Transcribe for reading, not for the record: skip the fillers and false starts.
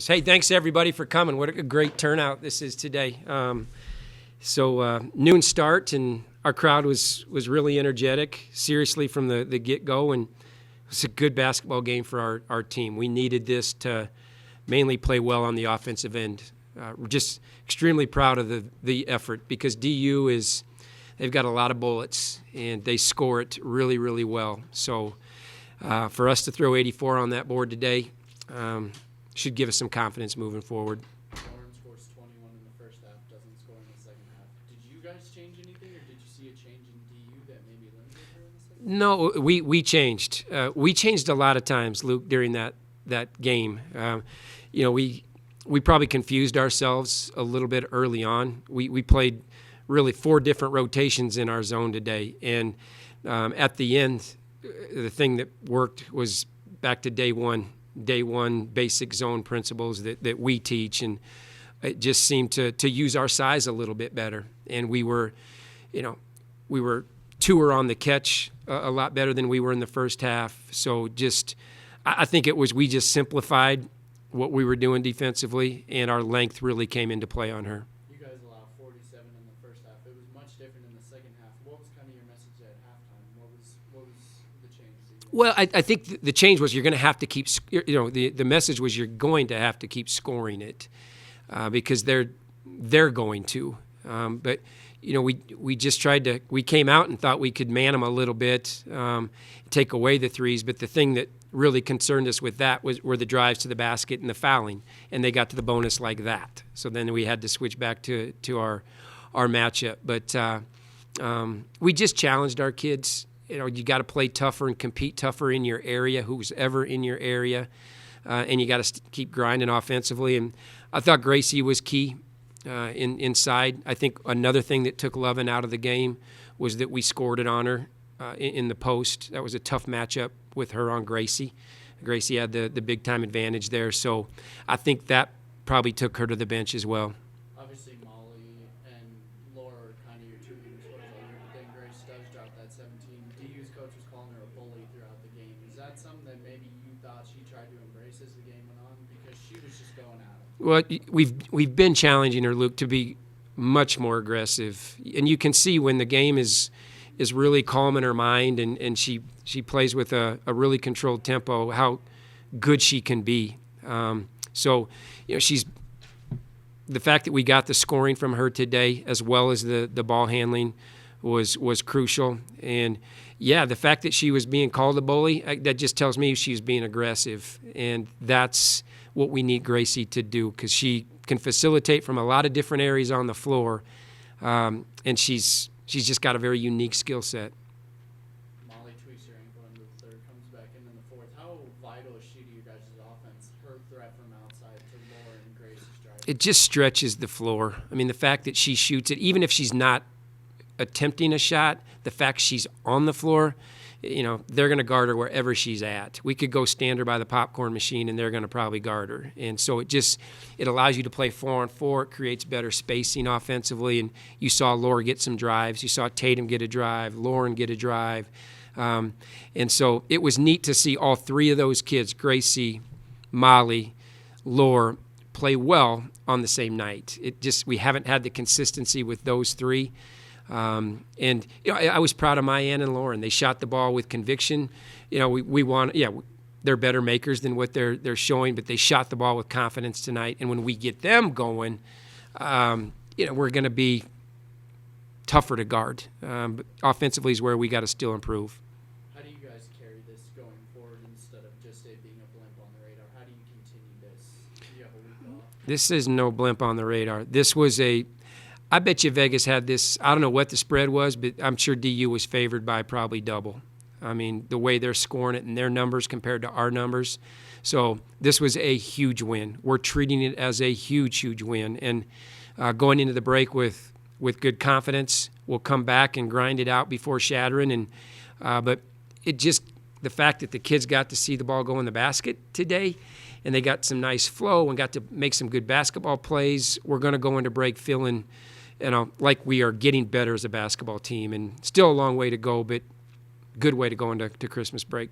Hey, thanks everybody for coming. What a great turnout this is today. Noon start, and our crowd was really energetic, seriously from the get-go, and it was a good basketball game for our team. We needed this to mainly play well on the offensive end. We're just extremely proud of the effort because they've got a lot of bullets, and they score it really, really well. So for us to throw 84 on that board today, should give us some confidence moving forward. Lauren scores 21 in the first half, doesn't score in the second half. Did you guys change anything, or did you see a change in DU that maybe limited her in the second half? No, we changed. We changed a lot of times, Luke, during that game. We probably confused ourselves a little bit early on. We played really 4 different rotations in our zone today, and at the end, the thing that worked was back to day one basic zone principles that we teach, and it just seemed to use our size a little bit better. And we were two on the catch a lot better than we were in the first half. So I think we just simplified what we were doing defensively, and our length really came into play on her. You guys allowed 47 in the first half. It was much different in the second half. What was kind of your message at halftime? What was the change? Well, I think the change was you're going to have to keep. The message was you're going to have to keep scoring it because they're going to. But we just tried to. We came out and thought we could man them a little bit, take away the threes. But the thing that really concerned us with that were the drives to the basket and the fouling, and they got to the bonus like that. So then we had to switch back to our matchup. But we just challenged our kids. You got to play tougher and compete tougher in your area, who's ever in your area, and you got to keep grinding offensively. And I thought Gracie was key inside. I think another thing that took Lovin out of the game was that we scored it on her in the post. That was a tough matchup with her on Gracie. Gracie had the big-time advantage there, so I think that probably took her to the bench as well. Obviously, Molly and Laura are kind of your two leading scorers all year, but then Grace does drop that 17. DU's coach was calling her a bully throughout the game. Is that something that maybe you thought she tried to embrace as the game went on? Because she was just going at it. Well, we've been challenging her, Luke, to be much more aggressive, and you can see when the game is really calm in her mind, and she plays with a really controlled tempo, how good she can be. She's the fact that we got the scoring from her today, as well as the ball handling, was crucial. And the fact that she was being called a bully, that just tells me she's being aggressive, and that's what we need Gracie to do, because she can facilitate from a lot of different areas on the floor, and she's just got a very unique skill set. Molly tweaks her ankle into the third, comes back in the fourth. How vital is she to you guys' offense? Her threat from outside to Laura and Grace's drive. It just stretches the floor. I mean, the fact that she shoots it, even if she's not attempting a shot, the fact she's on the floor, they're going to guard her wherever she's at. We could go stand her by the popcorn machine, and they're going to probably guard her. And so it allows you to play 4-on-4. It creates better spacing offensively. And you saw Laura get some drives. You saw Tatum get a drive, Lauren get a drive. And so it was neat to see all 3 of those kids, Gracie, Molly, Laura, play well on the same night. We haven't had the consistency with those 3. I was proud of Mayanne and Lauren. They shot the ball with conviction. They're better makers than what they're showing, but they shot the ball with confidence tonight. And when we get them going, we're going to be tougher to guard. But offensively is where we got to still improve. How do you guys carry this going forward instead of just it being a blimp on the radar? How do you continue this? Do you have a week off? This is no blimp on the radar. This was I bet you Vegas had this. I don't know what the spread was, but I'm sure DU was favored by probably double. I mean, the way they're scoring it and their numbers compared to our numbers. So this was a huge win. We're treating it as a huge, huge win. And going into the break with good confidence, we'll come back and grind it out before shattering. But the fact that the kids got to see the ball go in the basket today, and they got some nice flow and got to make some good basketball plays, we're going to go into break feeling like we are getting better as a basketball team, and still a long way to go, but good way to go into Christmas break.